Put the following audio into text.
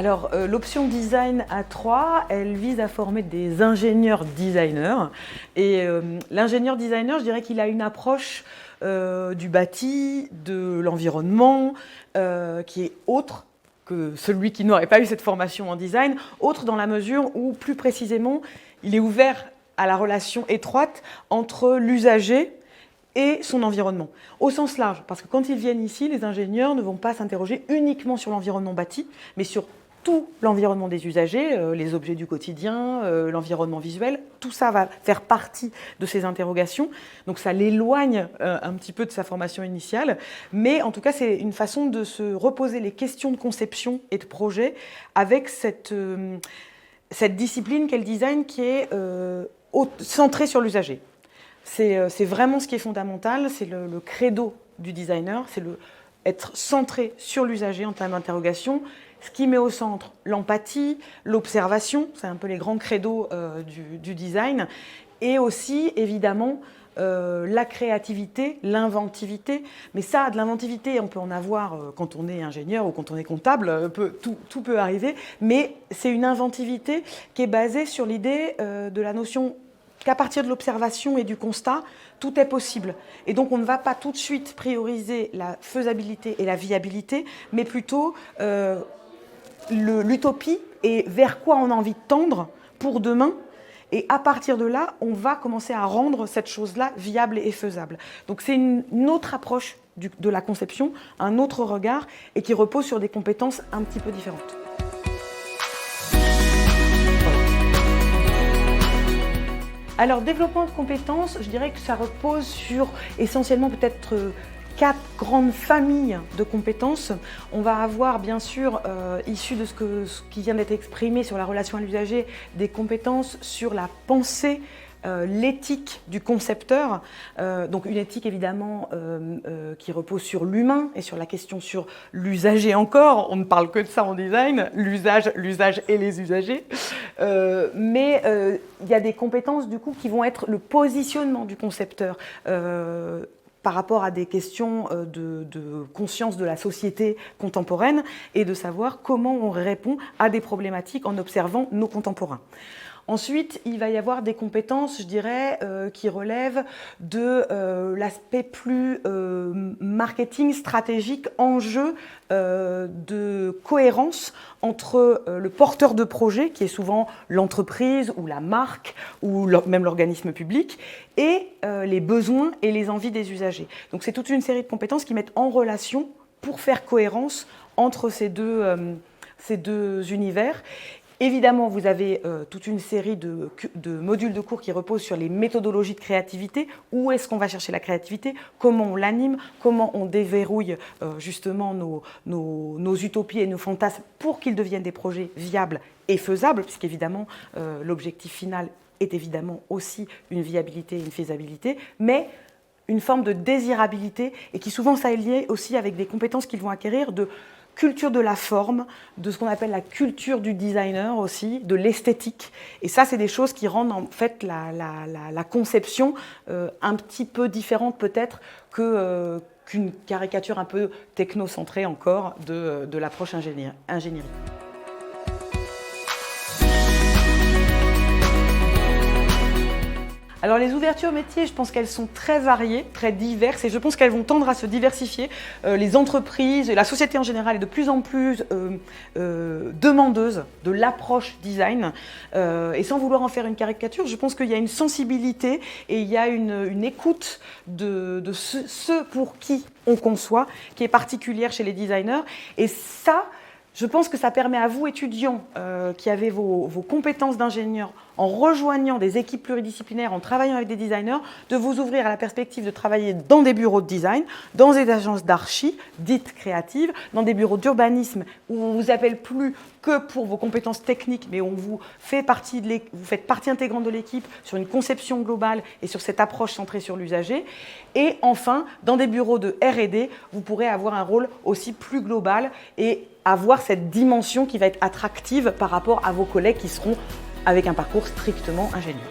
Alors, l'option design A3, elle vise à former des ingénieurs designers. Et l'ingénieur designer, je dirais qu'il a une approche du bâti, de l'environnement, qui est autre que celui qui n'aurait pas eu cette formation en design, autre dans la mesure où, plus précisément, il est ouvert à la relation étroite entre l'usager et son environnement, au sens large, parce que quand ils viennent ici, les ingénieurs ne vont pas s'interroger uniquement sur l'environnement bâti, mais sur tout l'environnement des usagers, les objets du quotidien, l'environnement visuel, tout ça va faire partie de ces interrogations, donc ça l'éloigne un petit peu de sa formation initiale, mais en tout cas c'est une façon de se reposer les questions de conception et de projet avec cette discipline qu'est le design qui est centrée sur l'usager. C'est vraiment ce qui est fondamental, c'est le credo du designer, c'est être centré sur l'usager en termes d'interrogation, ce qui met au centre l'empathie, l'observation, c'est un peu les grands credos du design, et aussi évidemment la créativité, l'inventivité. Mais ça, de l'inventivité, on peut en avoir quand on est ingénieur ou quand on est comptable, tout peut arriver, mais c'est une inventivité qui est basée sur l'idée de la notion qu'à partir de l'observation et du constat, tout est possible. Et donc on ne va pas tout de suite prioriser la faisabilité et la viabilité, mais plutôt l'utopie et vers quoi on a envie de tendre pour demain. Et à partir de là, on va commencer à rendre cette chose-là viable et faisable. Donc c'est une autre approche de la conception, un autre regard, et qui repose sur des compétences un petit peu différentes. Alors, développement de compétences, je dirais que ça repose sur essentiellement peut-être 4 grandes familles de compétences. On va avoir bien sûr, issu de ce qui vient d'être exprimé sur la relation à l'usager, des compétences sur la pensée, l'éthique du concepteur, donc une éthique évidemment qui repose sur l'humain et sur la question sur l'usager encore, on ne parle que de ça en design, l'usage et les usagers, mais il y a des compétences du coup qui vont être le positionnement du concepteur par rapport à des questions de conscience de la société contemporaine et de savoir comment on répond à des problématiques en observant nos contemporains. Ensuite, il va y avoir des compétences, je dirais, qui relèvent de l'aspect plus marketing, stratégique, enjeu de cohérence entre le porteur de projet, qui est souvent l'entreprise ou la marque ou même l'organisme public, et les besoins et les envies des usagers. Donc c'est toute une série de compétences qui mettent en relation pour faire cohérence entre ces deux univers. Évidemment, vous avez toute une série de modules de cours qui reposent sur les méthodologies de créativité. Où est-ce qu'on va chercher la créativité? Comment on l'anime? Comment on déverrouille justement nos utopies et nos fantasmes pour qu'ils deviennent des projets viables et faisables, puisqu'évidemment, l'objectif final est évidemment aussi une viabilité et une faisabilité, mais une forme de désirabilité et qui souvent ça est lié aussi avec des compétences qu'ils vont acquérir de culture de la forme, de ce qu'on appelle la culture du designer aussi, de l'esthétique. Et ça, c'est des choses qui rendent en fait la conception un petit peu différente peut-être qu'une caricature un peu technocentrée encore de l'approche ingénierie. Alors les ouvertures métiers, je pense qu'elles sont très variées, très diverses et je pense qu'elles vont tendre à se diversifier. Les entreprises et la société en général est de plus en plus demandeuse de l'approche design. Et sans vouloir en faire une caricature, je pense qu'il y a une sensibilité et il y a une écoute de ceux pour qui on conçoit qui est particulière chez les designers. Et ça, je pense que ça permet à vous, étudiants, qui avez vos compétences d'ingénieur, en rejoignant des équipes pluridisciplinaires, en travaillant avec des designers, de vous ouvrir à la perspective de travailler dans des bureaux de design, dans des agences d'archi, dites créatives, dans des bureaux d'urbanisme où on ne vous appelle plus que pour vos compétences techniques, mais on vous faites partie intégrante de l'équipe sur une conception globale et sur cette approche centrée sur l'usager. Et enfin, dans des bureaux de R&D, vous pourrez avoir un rôle aussi plus global et avoir cette dimension qui va être attractive par rapport à vos collègues qui seront avec un parcours strictement ingénieur.